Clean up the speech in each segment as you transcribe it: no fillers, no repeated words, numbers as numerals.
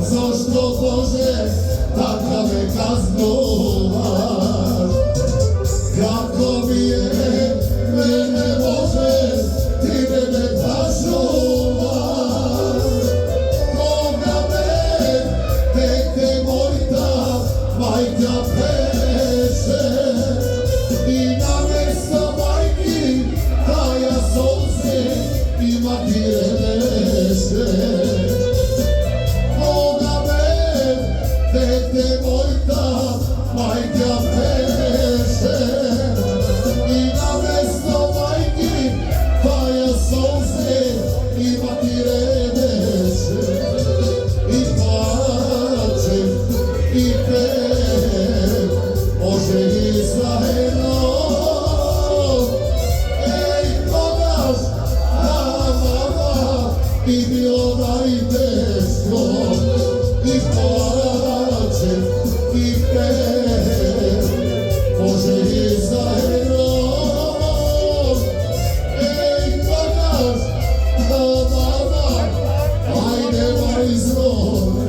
Zašto Bože taka me kaznovaš? Kako mi je mene Bože ti mene kažnovaš? Koga me teke mojta majka peše i na mesto majki taja solze ima ti reneše. Tete mojta majka peše i na mesto majki taja solze ima ti reneše. I plačem i pev, može i zajedno. Ej, konaš na mama i bilo najteško. I plačem i pev, može i zajedno. Ej, konaš na mama, aj nemaj zlome.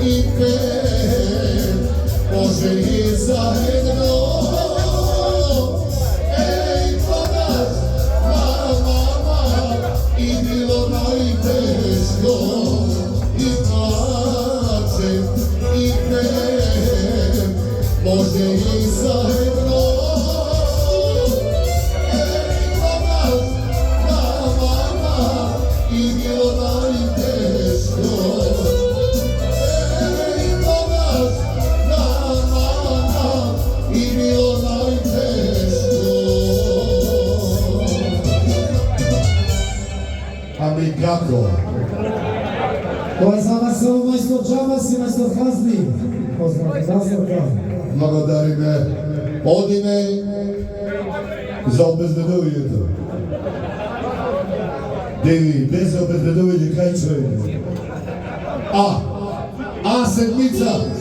I pev, može i zajedno. Ej, konaš na mama i bilo najteško. I plačem i pev, može i zajedno. Ej, konaš na mama i bilo najteško. Ами како? Тоа е за вас само мајстор Джамас и мајстор Хазни. Благодариме. Одиме за обезбедувањето. Деви, без обезбедување кај човек. Седмица.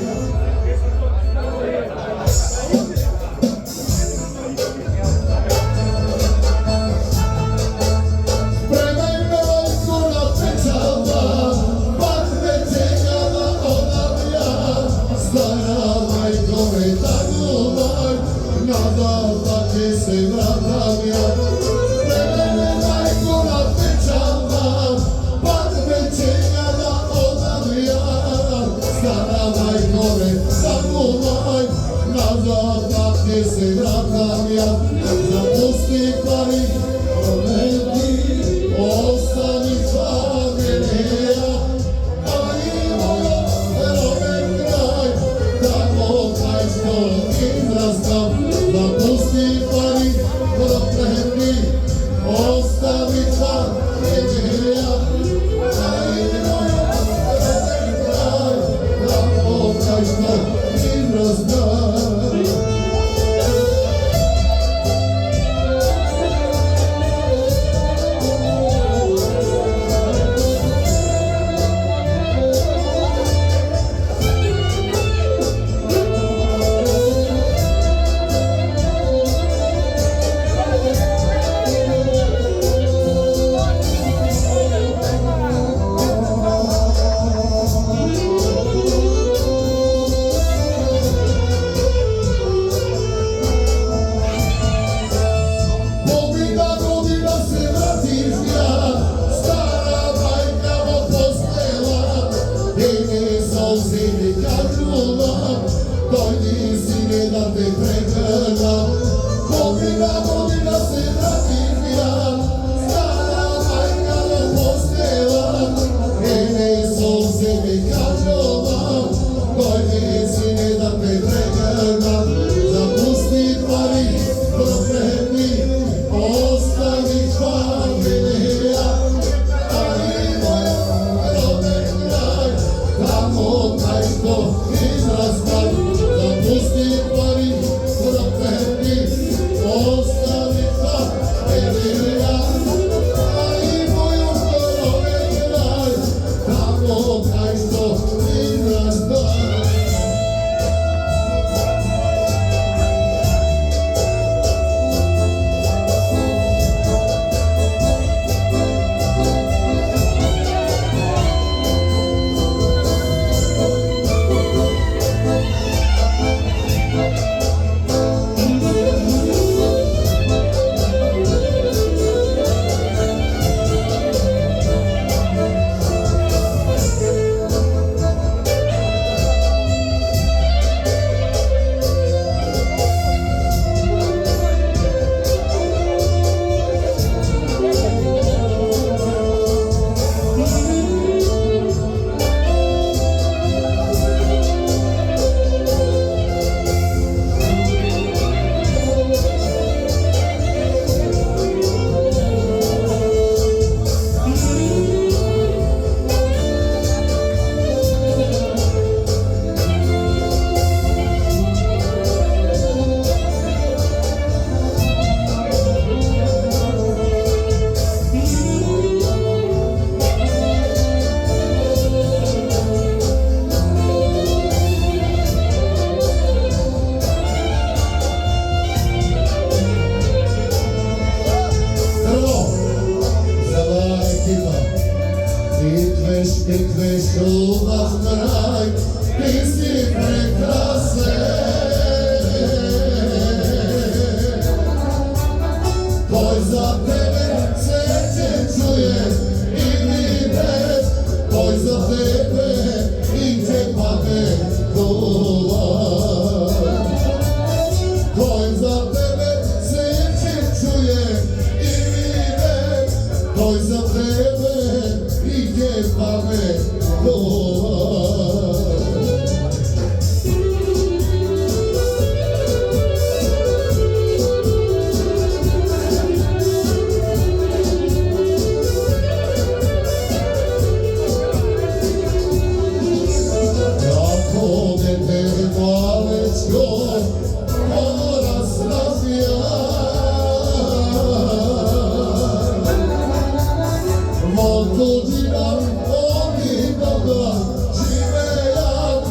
tuđina oni mnogo živeja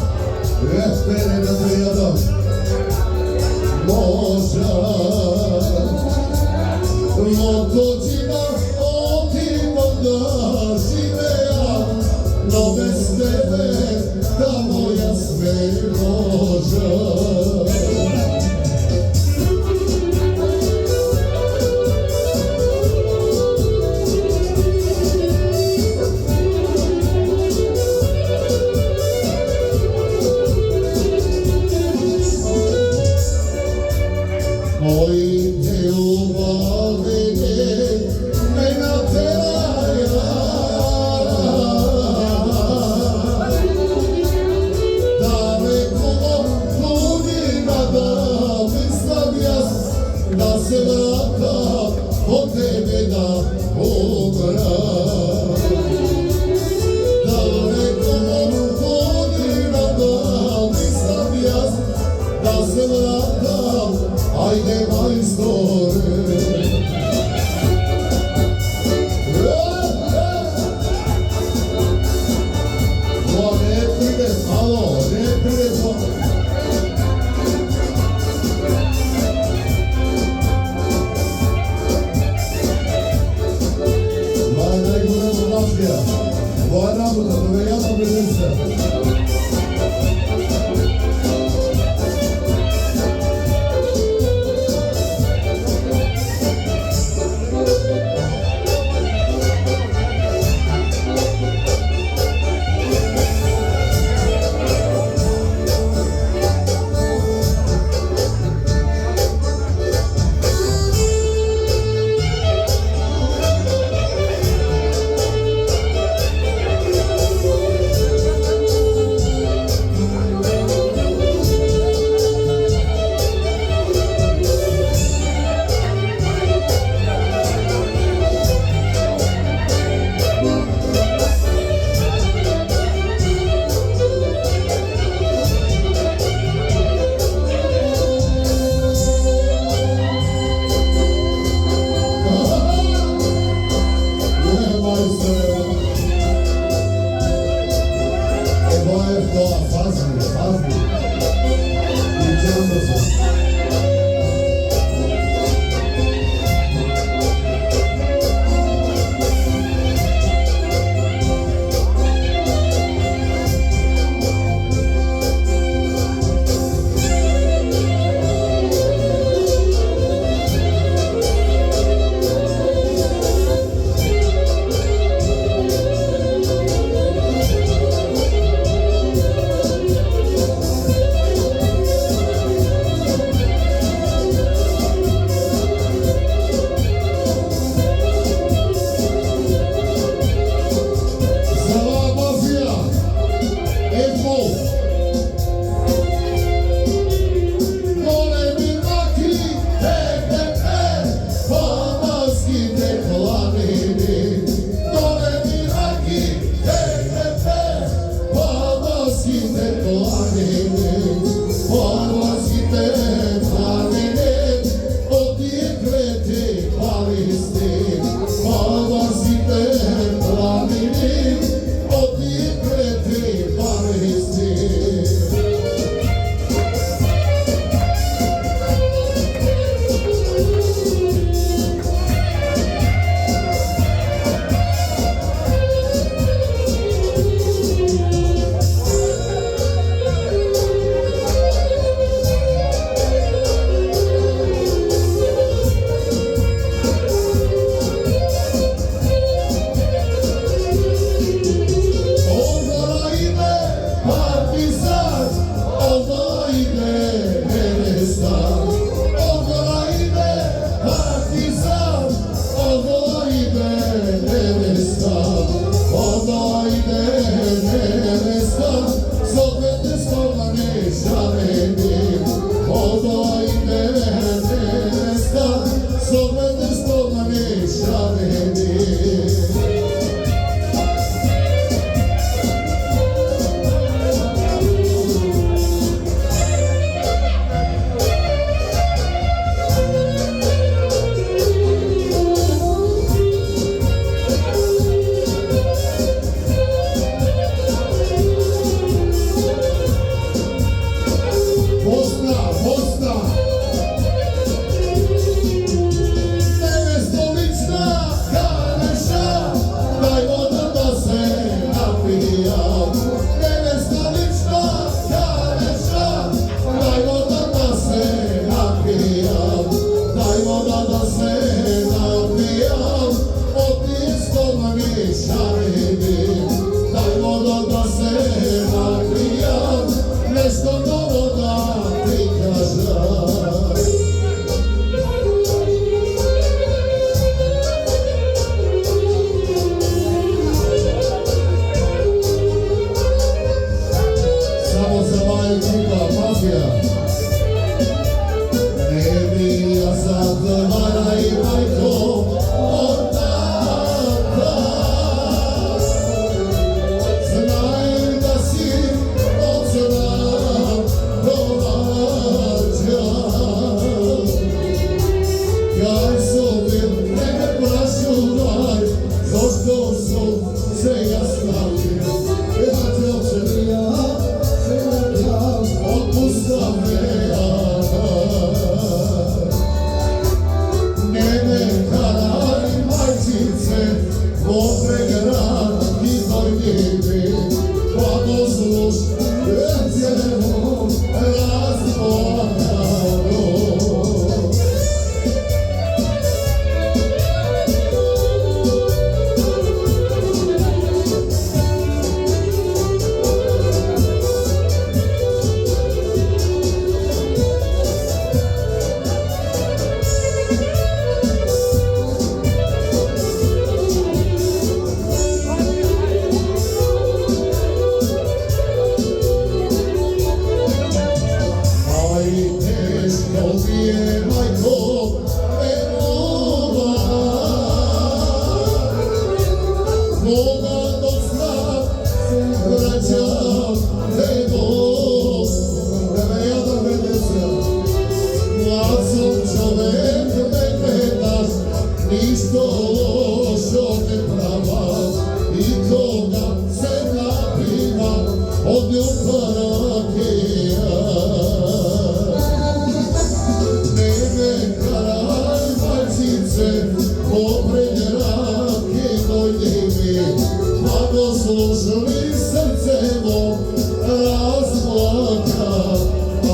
Vespere da se jadam možda Od tuđina oni mnogo živeja No bez tebe ta moja sve možda Moji te ljubavine me nateraja Da me kumo ljudima da mislim jas Da se vratam od tebe da umram Da me kumo ljudima da mislim jas Da se vratam Ajde majstore Ne pride malo, ne pride malo Ma je najgore monarhija Moja rabota, da me jasno bezimce Кога до сна се враќам едно, да ме јадам веднесе. Млад сум човек, ме гледаш, ништо лошо не правам. И кога се напивам од љубаракија, не ме карај мајчице, попред раке дојди ми, па го слушали срцево разплака.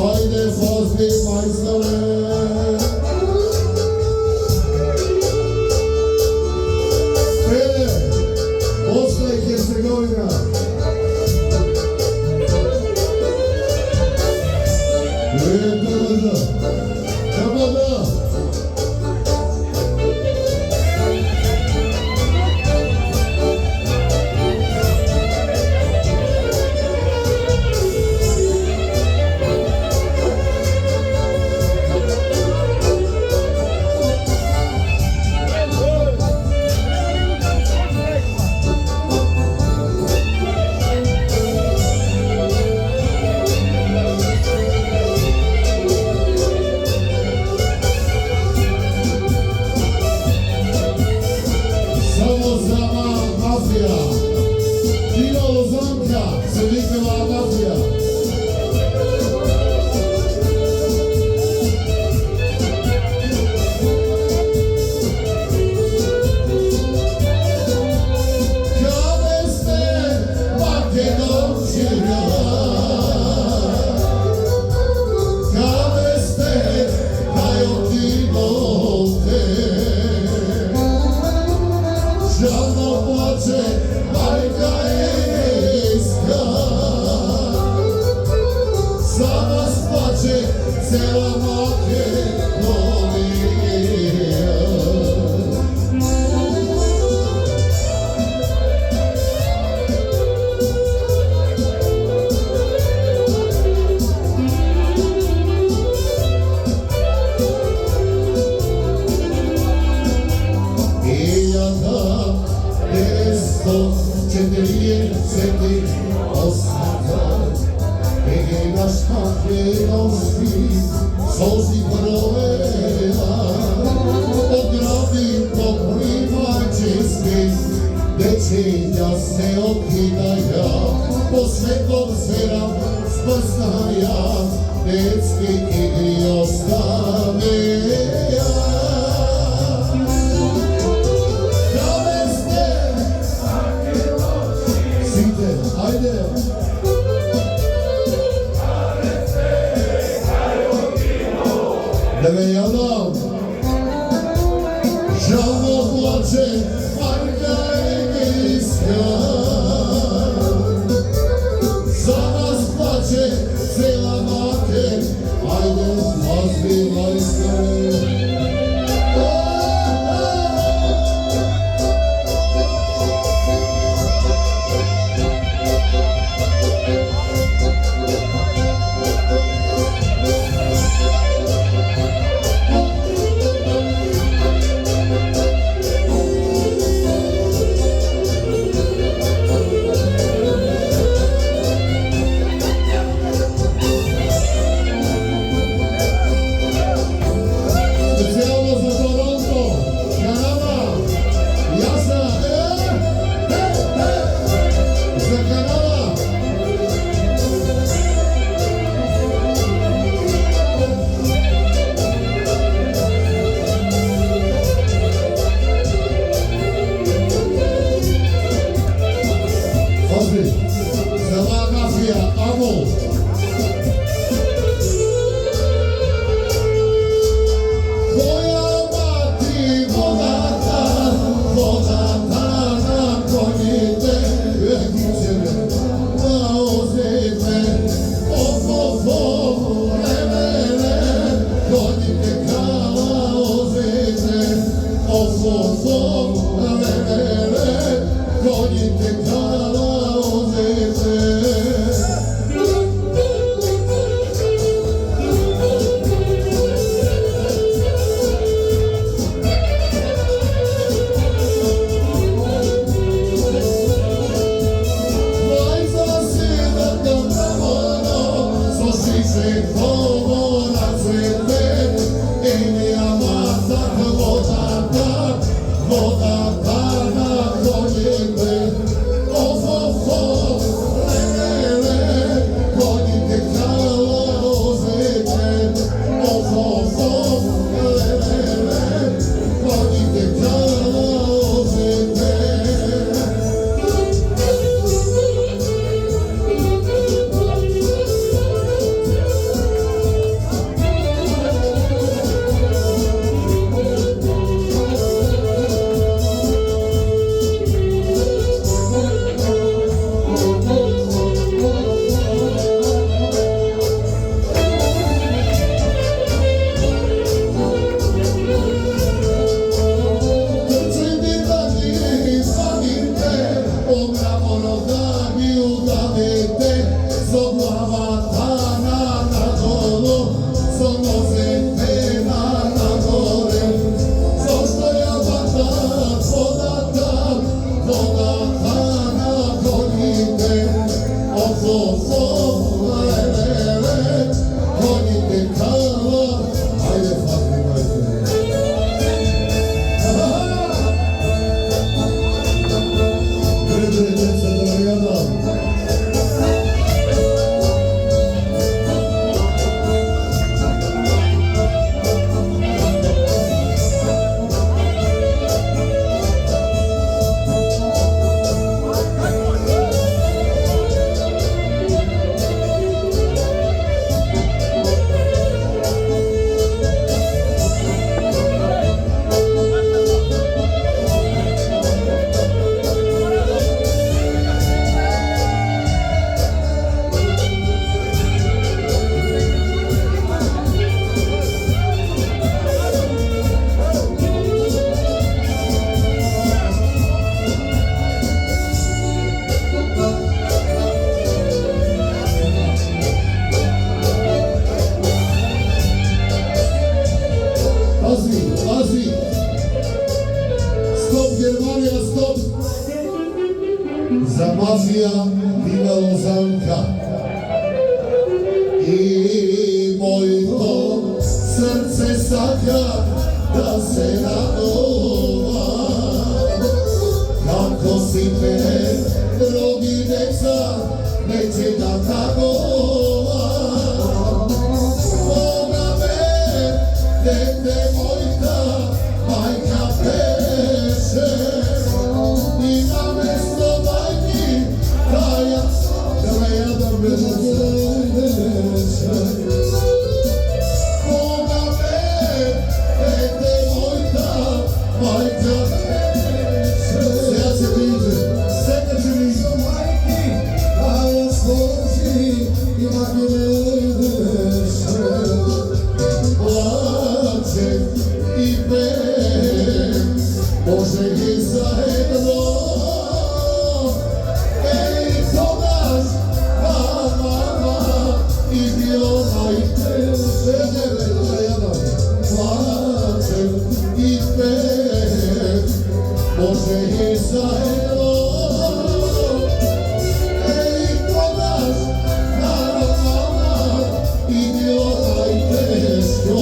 Ајде фазби мајсторе. За мафија Вила Лозанка и моето срце сака да се радува како си пее други деца неќе да тагува Бога ме дете мојка мајка пеше и наместо мајки таја краја да беше Бога ме дете мојка мајка пеше сега се видите сега ќе видите мајки таја сложи и мајки и пеем, може и заедно. Ей, тогаш, мама, и било најтежко. Плачем и пеем, може и заедно. Ей, тогаш, мама, и било најтежко.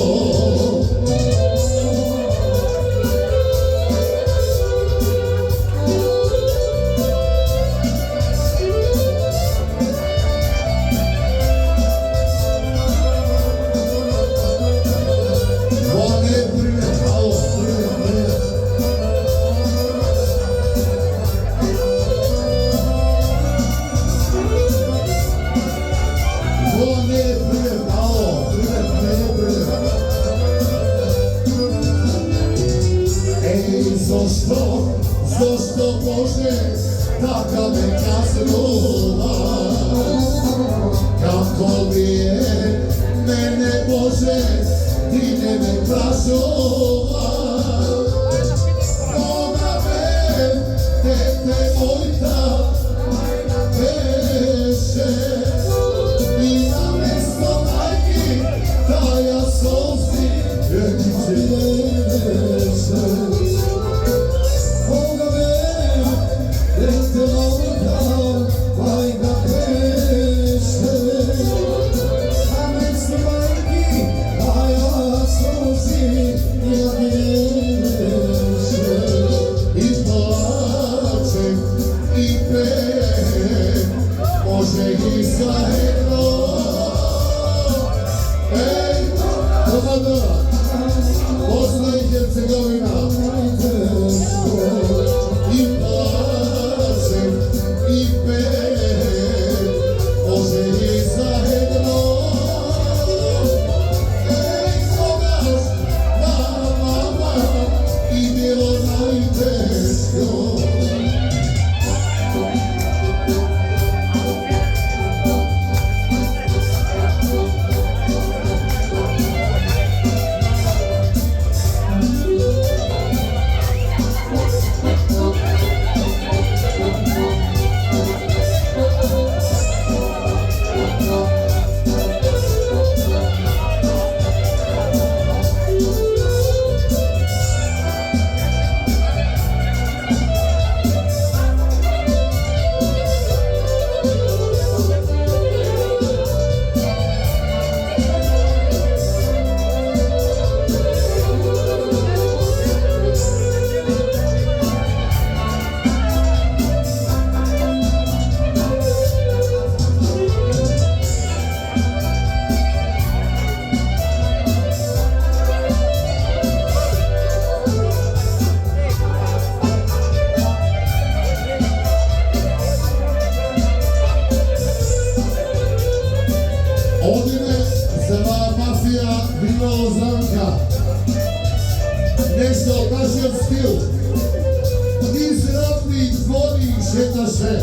Зошто може така ме казнува Како ми е мене Боже ти не ме прашува Бога ме дете мојта беше и наместо мајки таја солзи ќе беше Bosna i Hercegovina i plačem i pejem može i zajedno Ej, kogaš na mama i bilo najteško Vila Lozanka Nešto od našeg stil Iz robnih dvori šetaše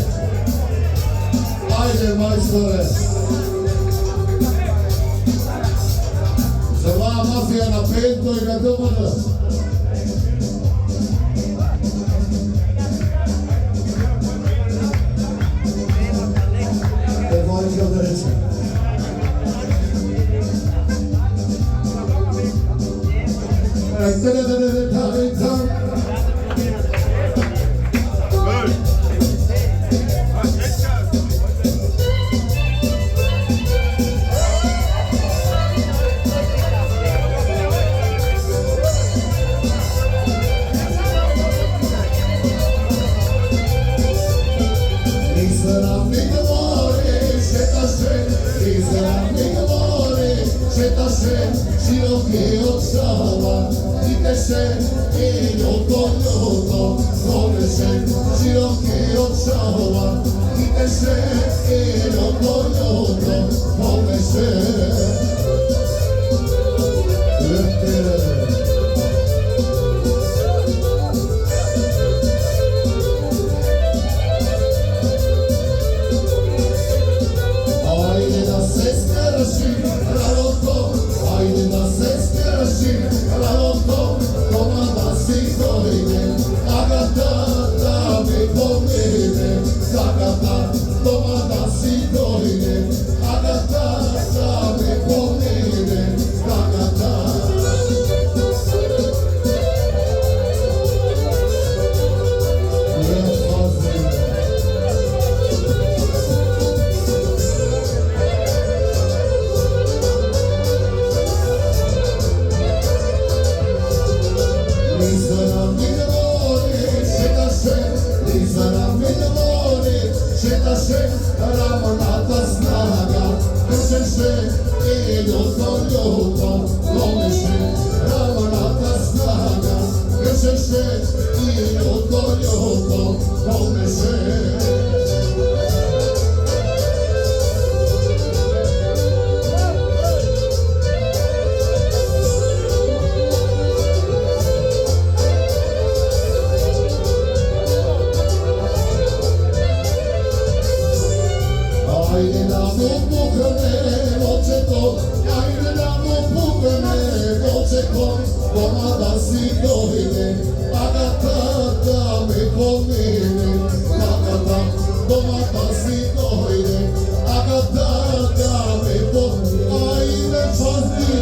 Ajde majstore Zela mafija na pento i na domana Evojka da reče se i ljuto, donese široki od šalova. Ide se i ljuto, donese. Ajde da se skeraši, raloto, ajde da se skeraši, raloto, doma da si dojde, Agata da mi pomene, Agata, doma da si dojde, Agata da mi pomene, Agata. Šeta se ramonata snaga, krše se i ljuto, lome se ramonata snaga, krše se i ljuto, lome se. Ajde da mu pukne očeto, ajde da mu pukne očeto, doma da si dojde, Agata da mi pomene, Agata, doma da si dojde, Agata da mi pomene, ajde časti.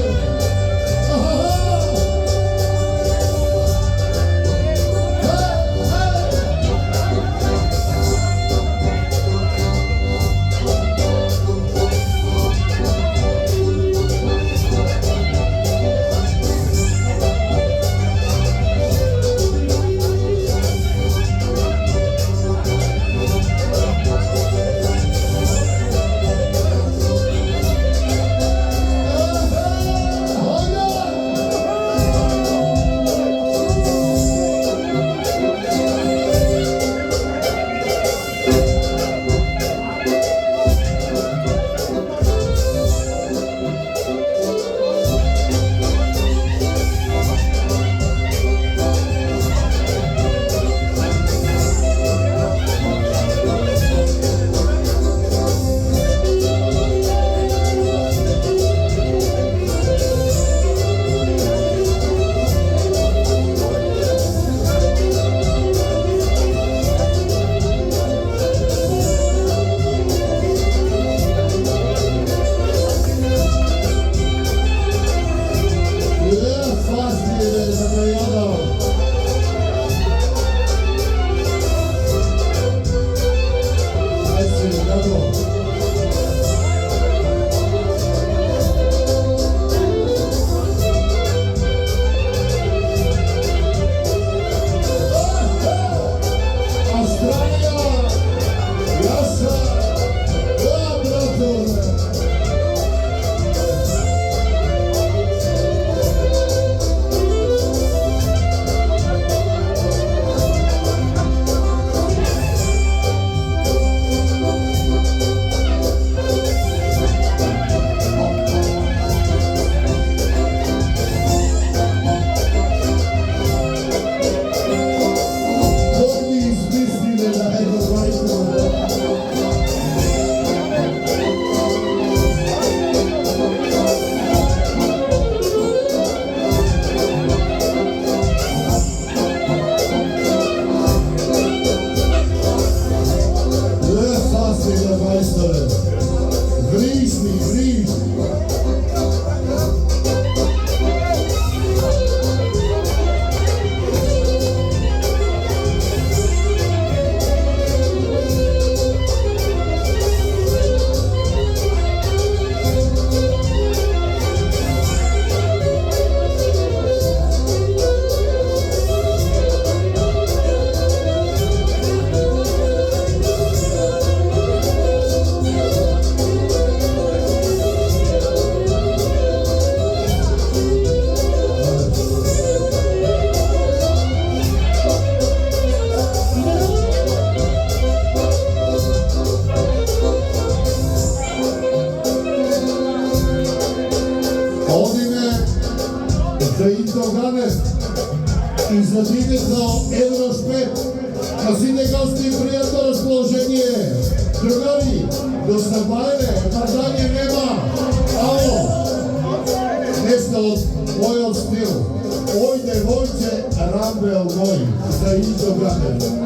Излъчително Евроспет, казите гости, приятно разположение. Другари, доставане, падание нема. Ало, нещо от мојот стил. Ой, девојче, рамбел мој, за Индо Гаден.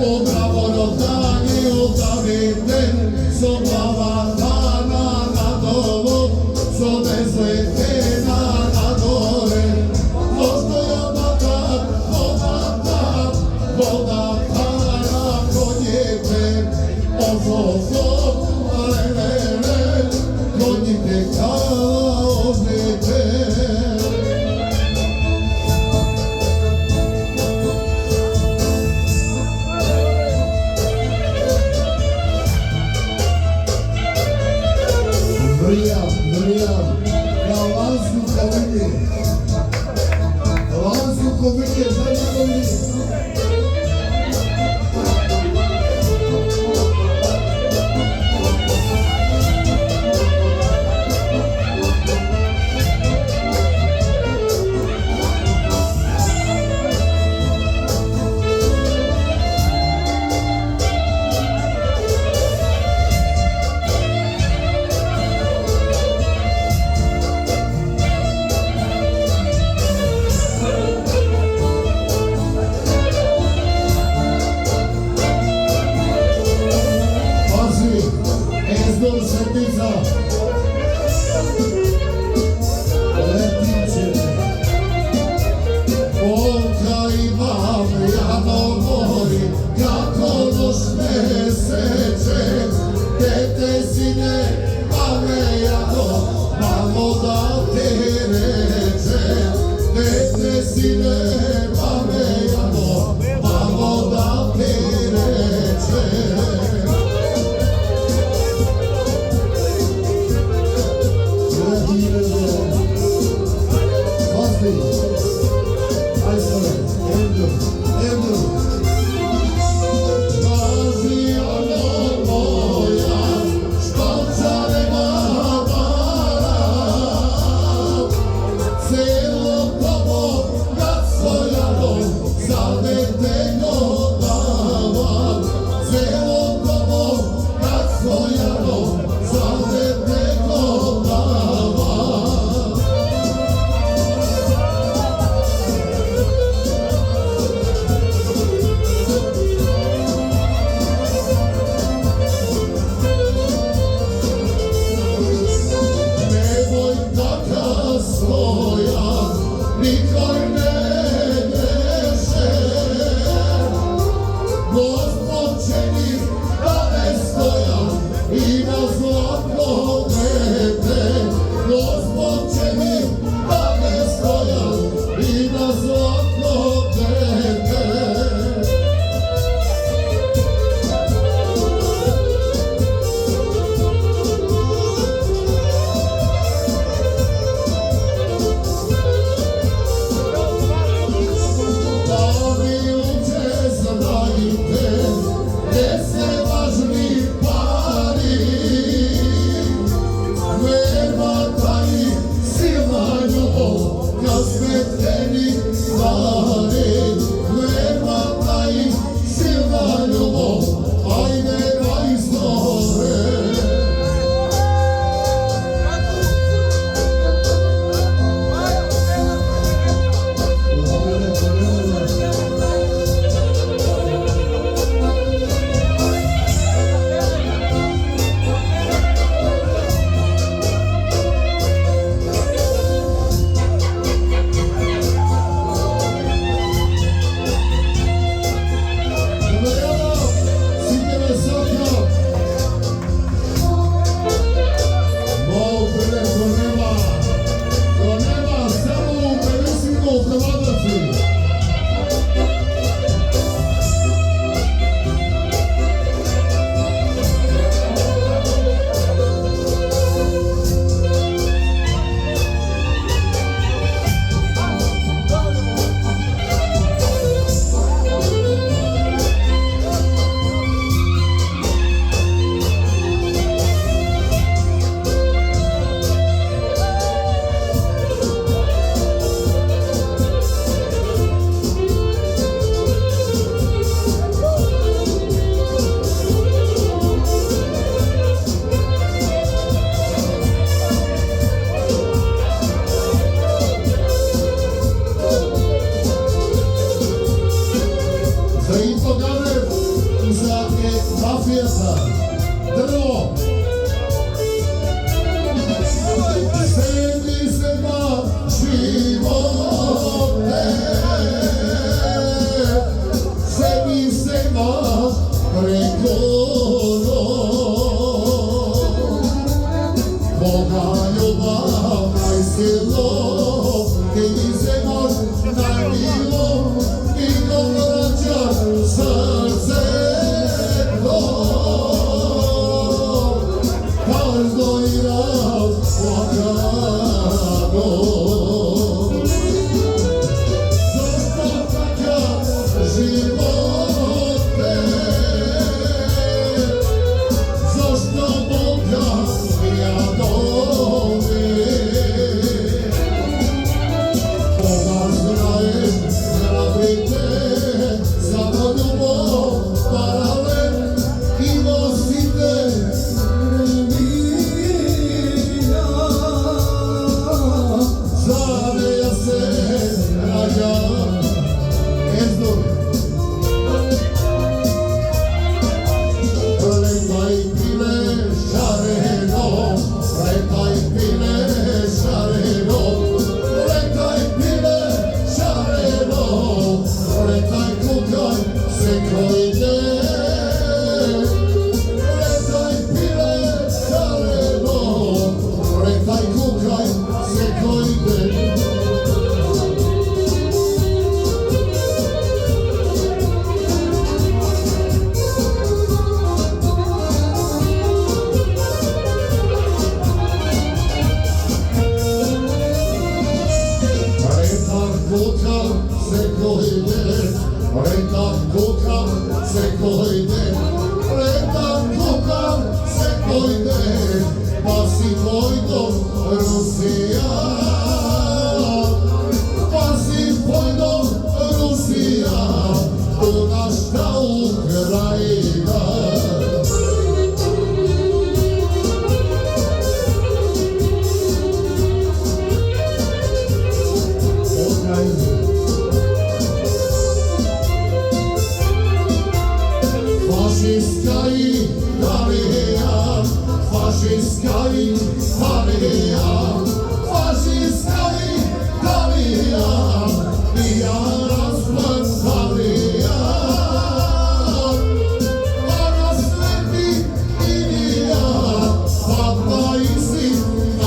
Поговорот да ги оставите со главата надолу, со безлете надоле. Постојаната водата на конјите, офо, лелеле, конјите каловите. Вријам, каланску ковиње, зајдовни. мафијата, дрво. Седи сега животе, седи сега преко ног. Бога љубав најсилно, ке ги земаш најмило, и го враќаш срцето. Каждо играв плакано. Зашто така животе, зашто Бога ја доби. Бога знае храбрите, само љубов паралел и во сите времена. За неја се раѓа Ездор. Летай пиле шарено, летай пиле шарено, летай пиле шарено, летай кукај секој ден. Летай пиле шарено, летай кукај секој ден. Летам кукам секој ден, летам кукам секој ден, паси твој дом Русија, паси твој дом Русија, у нашата Украина. Фашистка Италија, фашистка Италија, фашистка Италија, и ја разпланталија. А на свети Илија, папа и син,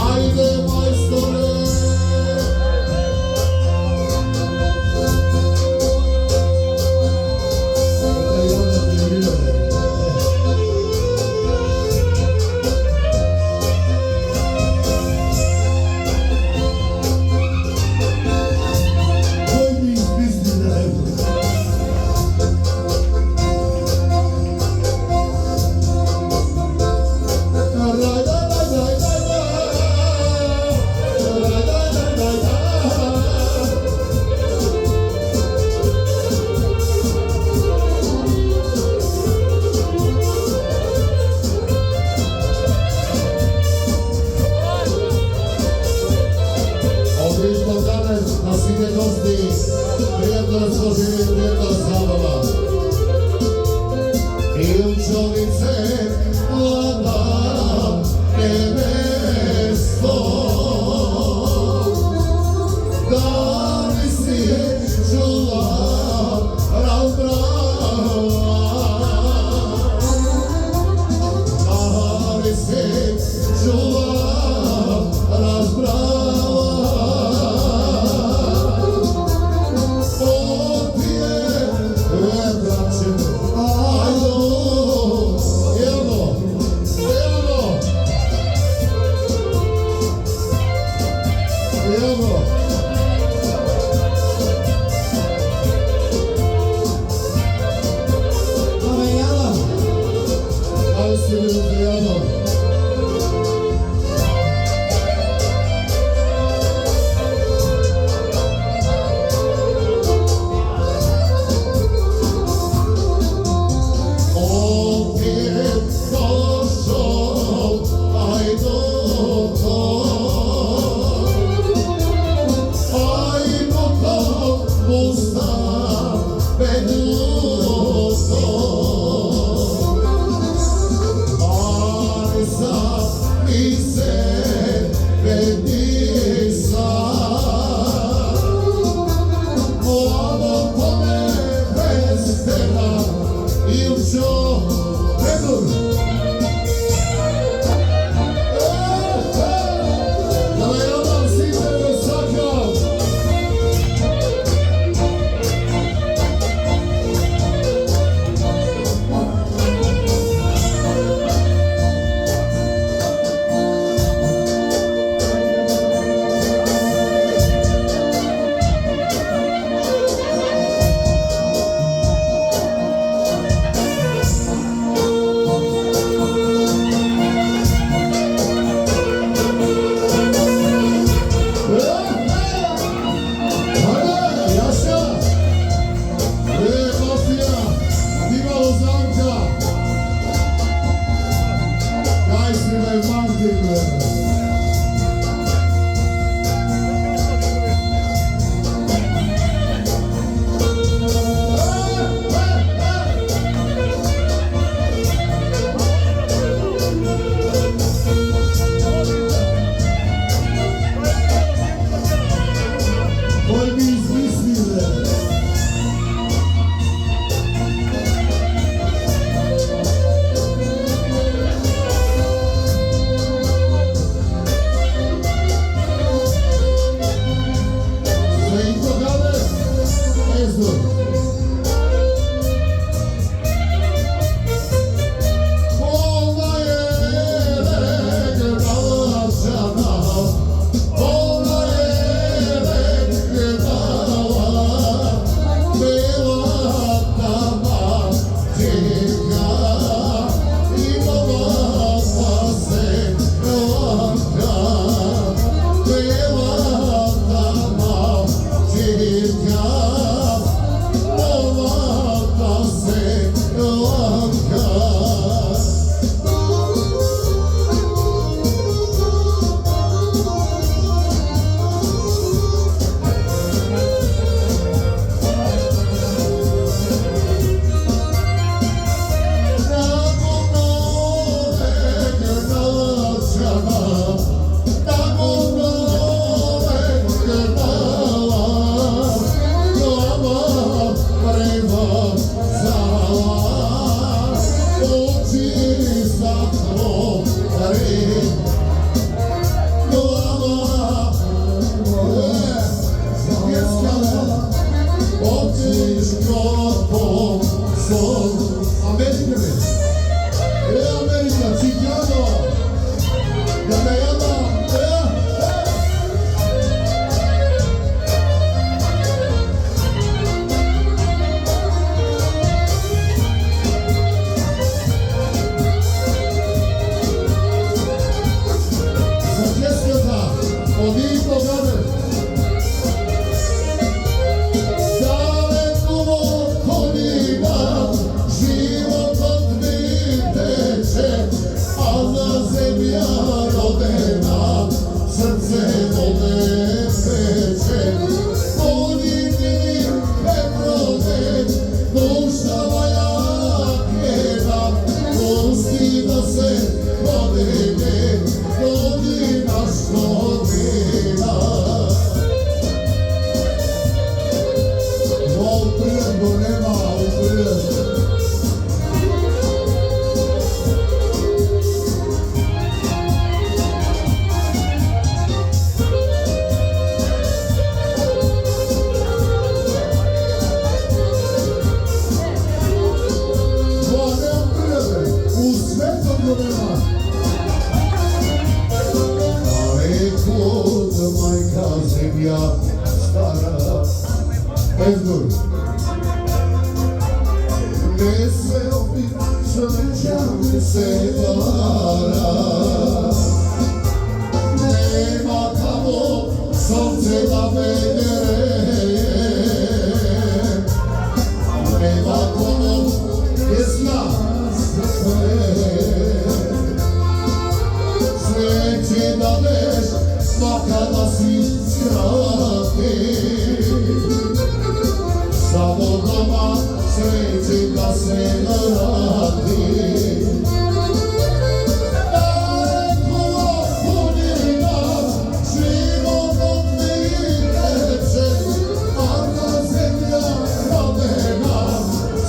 ајде мајсторе. На сите гости, пријатно расположение, пријатна забава. Илчовице, млада небесто, да ли си чула разбрала, да ли си чула разбрала. Evo, stella il ciò Pedro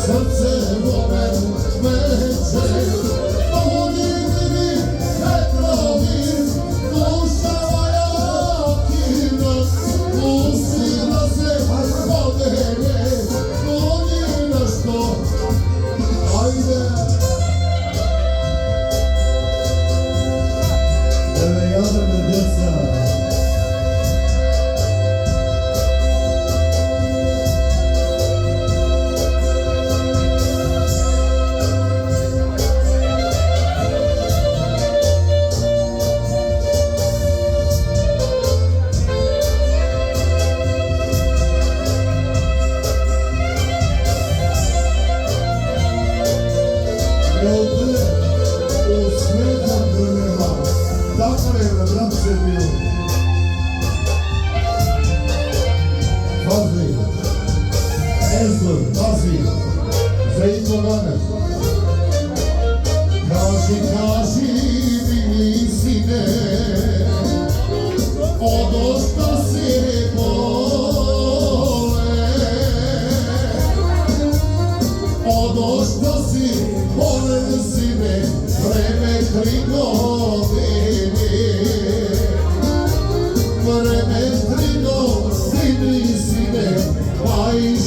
Srce vomen meče, Polivni vetrovi, duša moja aktivna, pustila se podere, to ni nešto. Ajde! Eve jadrme djeca. Kaži mi sine, ono što si vole, ono što si vole sine, vreme 3 godine, vreme 3 godine sine, pa i 6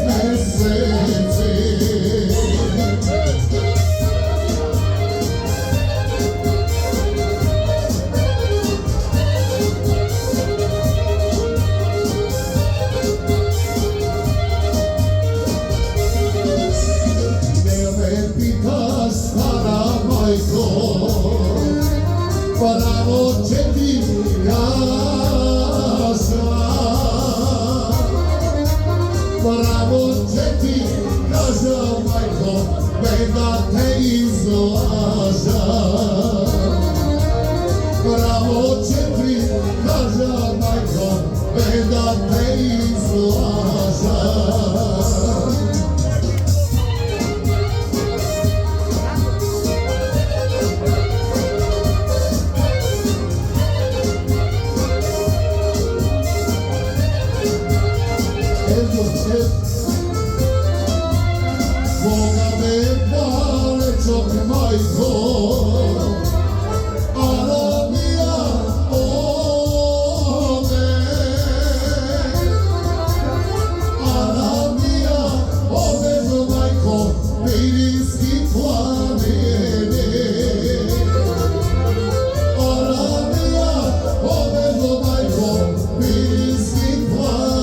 meseci. Pravo će ti kaža, pravo će ti kaža, majko, beda te izlaža. Pravo će ti kaža, majko, beda te izlaža. Boga me pale čok majko, Arabija ode, Arabija ode do majko, Pirinski planine. Arabija ode do majko, Pirinski planine.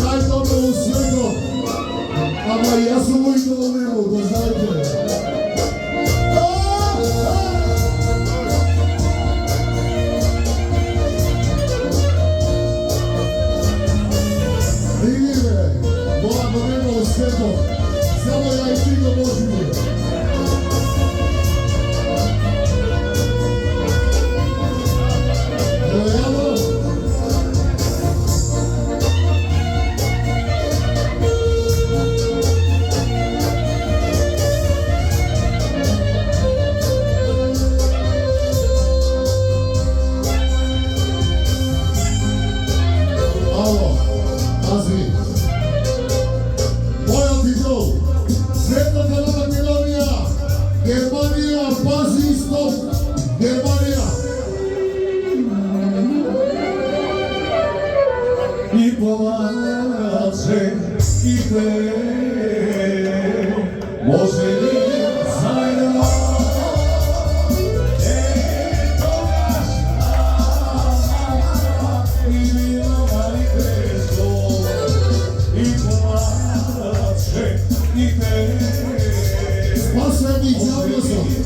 Najdobre u svijetu, ama ja sam moj idol, da znajte. Vidite, moja nema u svijetu, samo ja i ti ga možemo. плаче и те, може ли заедно? Тогаш и минувалите зло и плаче и те, Спасени дјаволот.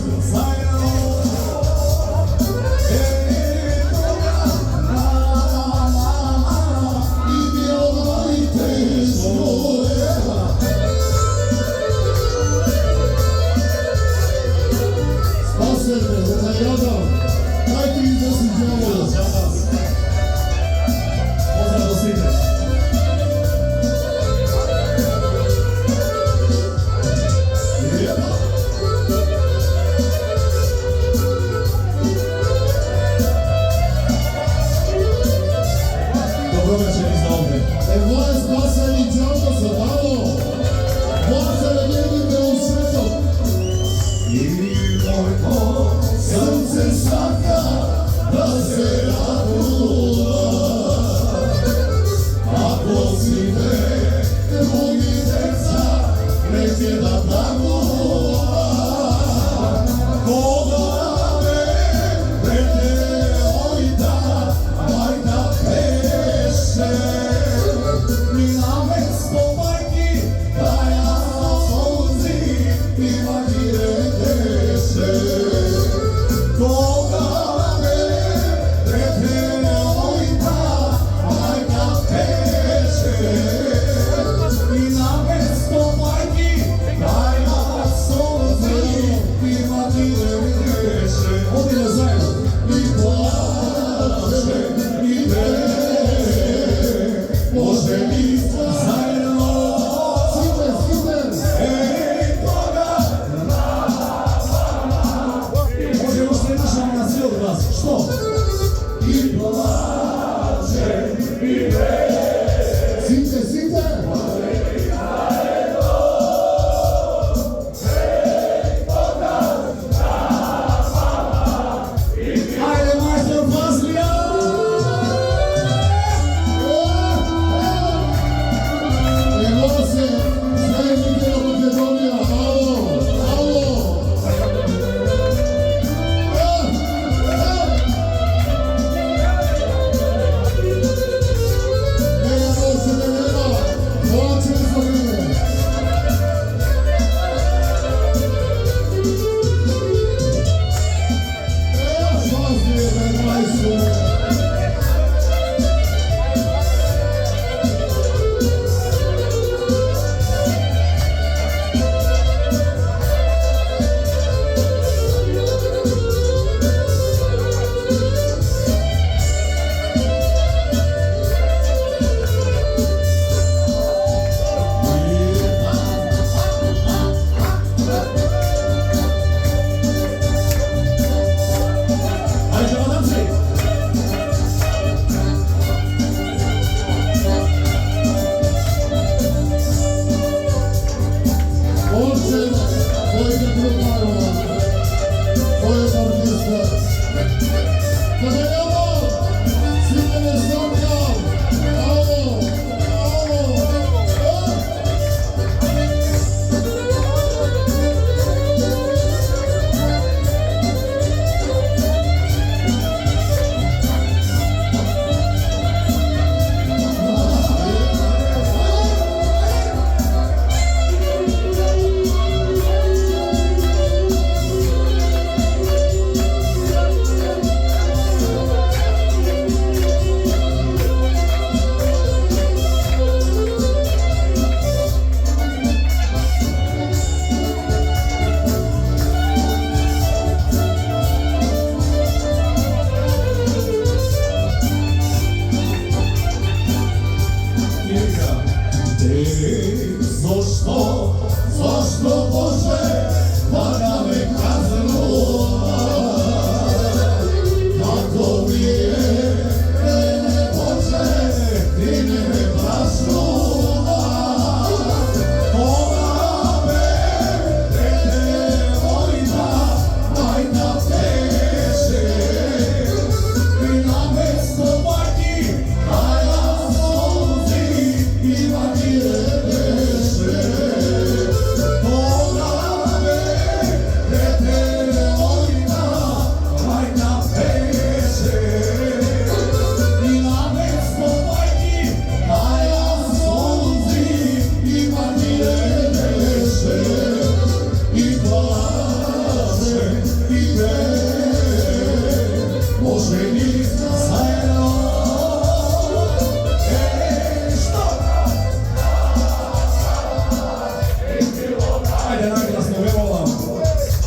Ajde, naglasno, veoma.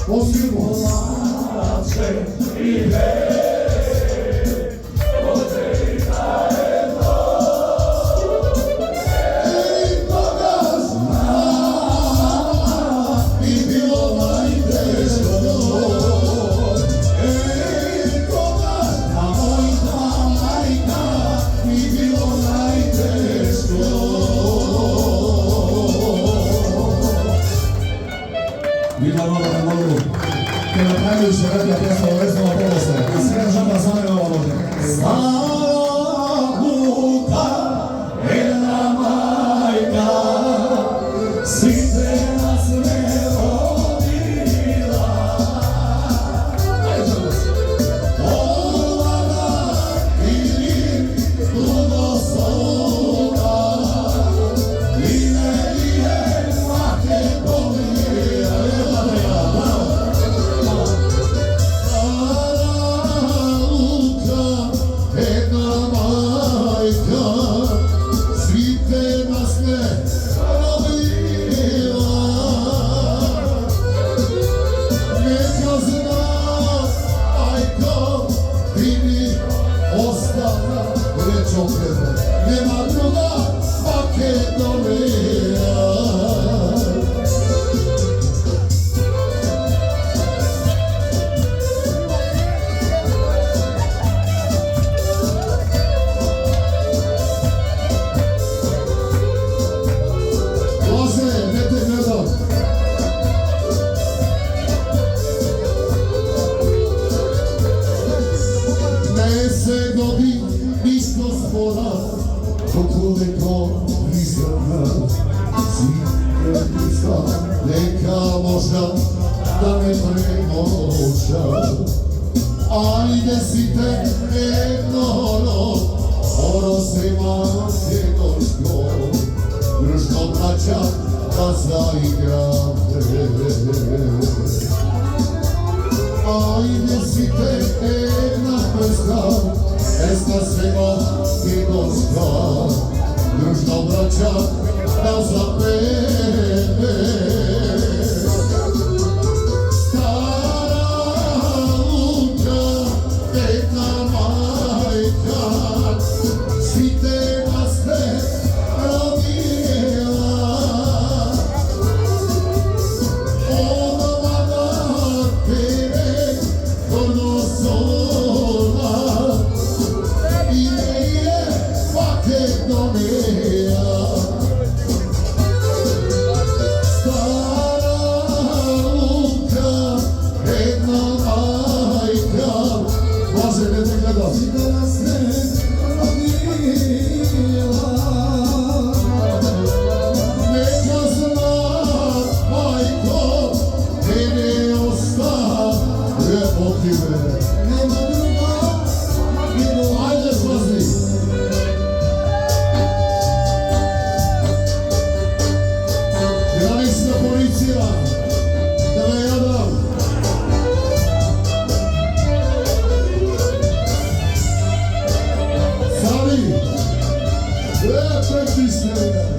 Posljubno. Che la prendo se vede adesso il resto della posta e si era già passato la volta Saluta e la maica si trena smero di là nema druga Makedonija. Laze, ne te gledam. Ne se godi ništa spora, koliko izgleda Sike bliska, neka možda da me premoća Ajde si te jedno se makedonsko družno braća da zaigrate Ajde si te jedna pesma svega makedonska družno braća da zapeve Stara luka, jedna majka svi te nas te rodila Ona na tebe donosila Ime je Makedonija Stara luka, jedna majka Bože, ne te gledam Svi te nas ne rodila Neka zna, majko, mene ostaje potive Nema druga Makedonija Ajde slazni Granična policija, da me jadam. Sali, pretisne.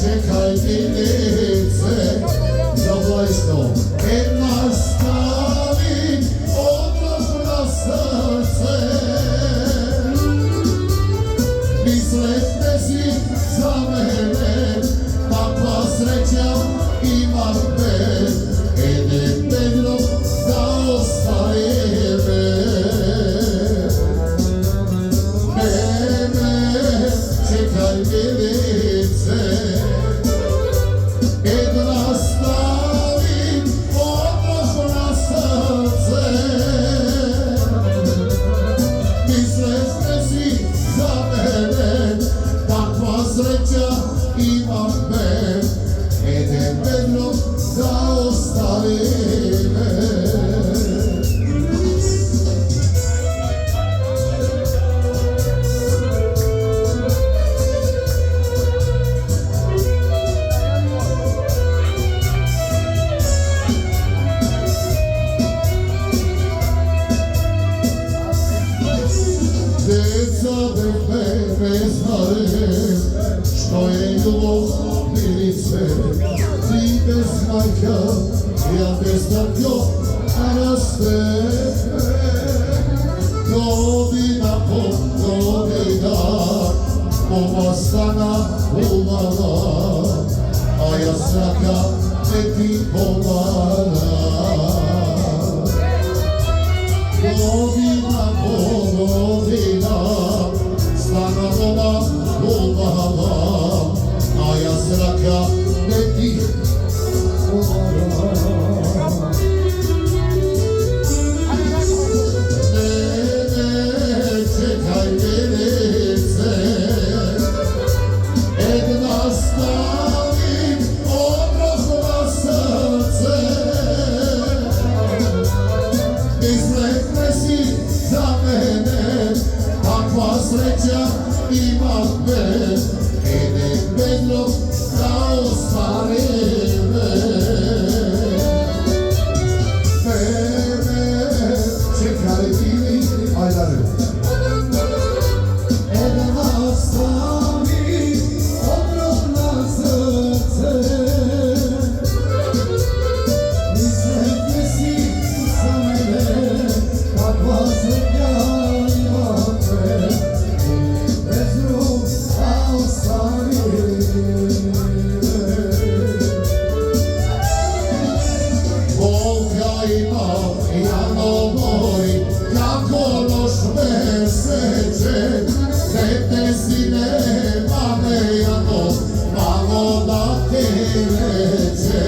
Czekaj, nie chcę za własną Deca bebe znare što je ljubav ili sve. Ti bez majka, ja bez tatko, a nas tebe. Godina po godina, pomastana umala, a ja sraka ne ti pomala. Godina po godina, stana doma umala, a ja sraka ne ti pomala. Čekaj velice, jedna stavim obroh na srce. Izlekne si za mene, takva sreća imam me. Idem bedno da ostvarim mene. Čekaj bili, ajde. Jedna stavi obroh na srce. Izlekne si za mene, kakva sreća imam me. Bez ruk da ostavim me. Volka imam, Jano moj, kako noć me seče. Dete si nema me, Jano, malo da te leče.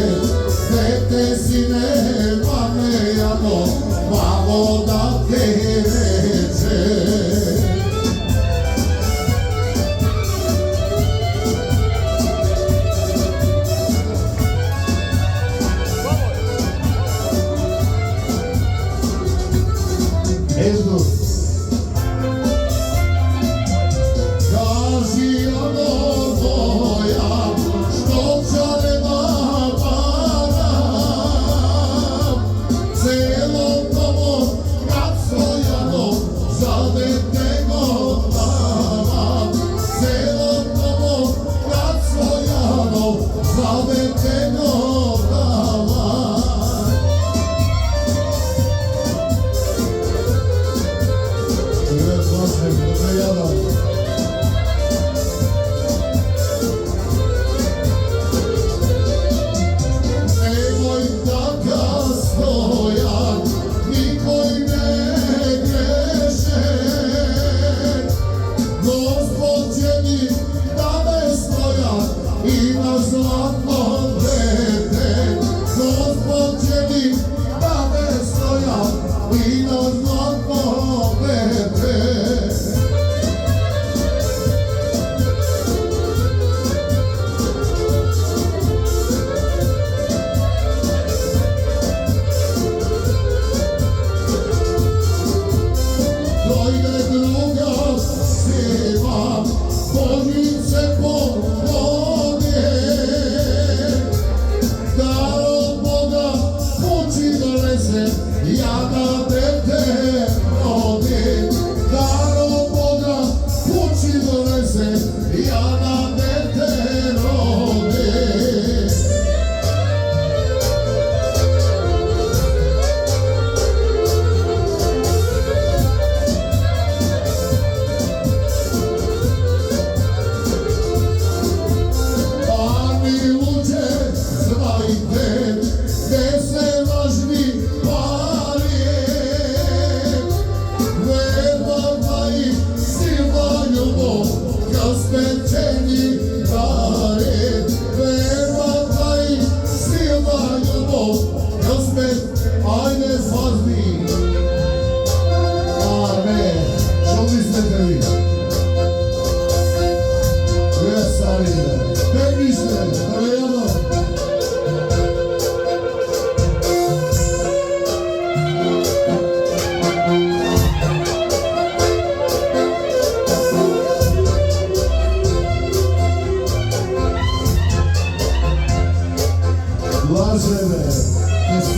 Dete si nema me, Jano, malo da te leče. Ezdu. Kaži ono moja, što čarema param, celom domom kad stojano, za dete gotavam. Celom domom kad stojano, za dete gotavam.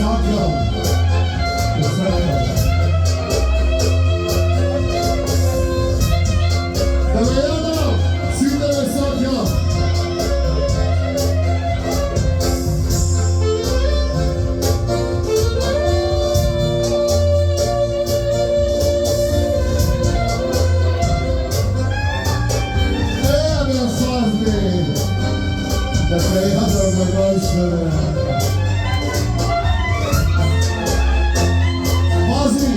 сакам. Те сакам. Да ме јадам, сите ме сакам. Da te jadam me noće. Pazi,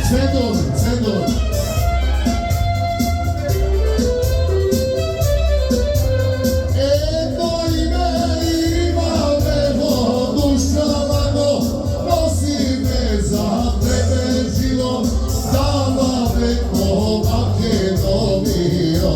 cedon, cedon. Jedno ime ima nebo, duša lago, nosi me za tebe život, dala me ko Makedonio.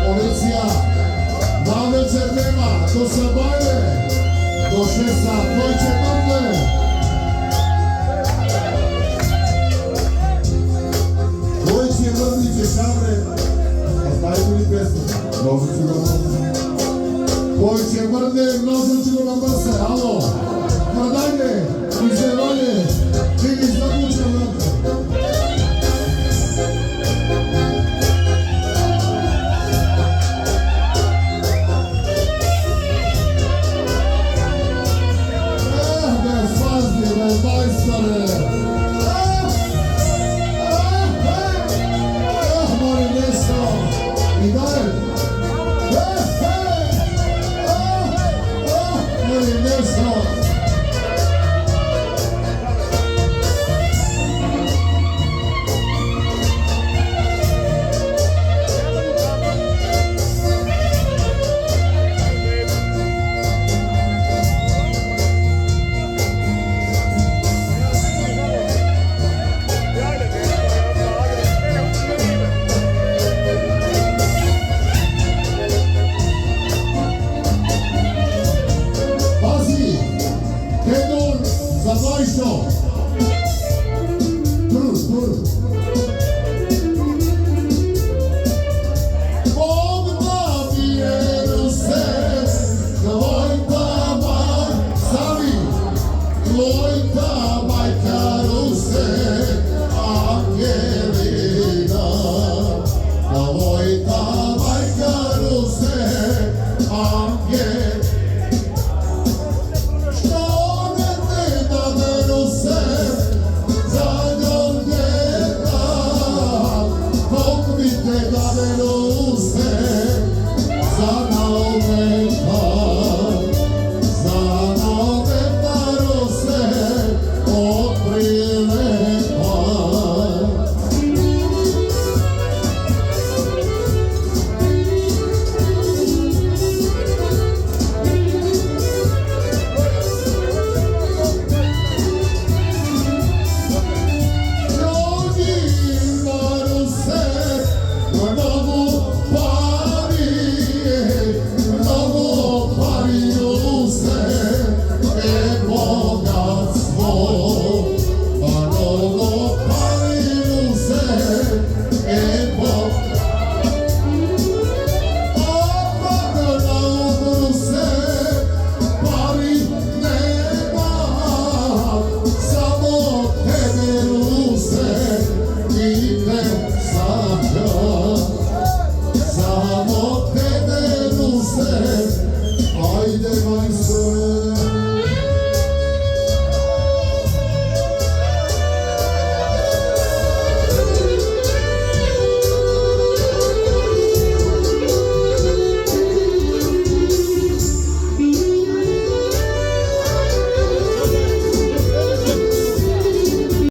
Policija, na večer nema, to se baje, do 6 sat, koji će mrtve. Koji će mrtviće šabre, a stavite li pesmu, nožuću ga mrtve. Koji će mrtve, nožuću ga mrtve, alo, mrdajne, izdevanje, čini znakuća mrtve.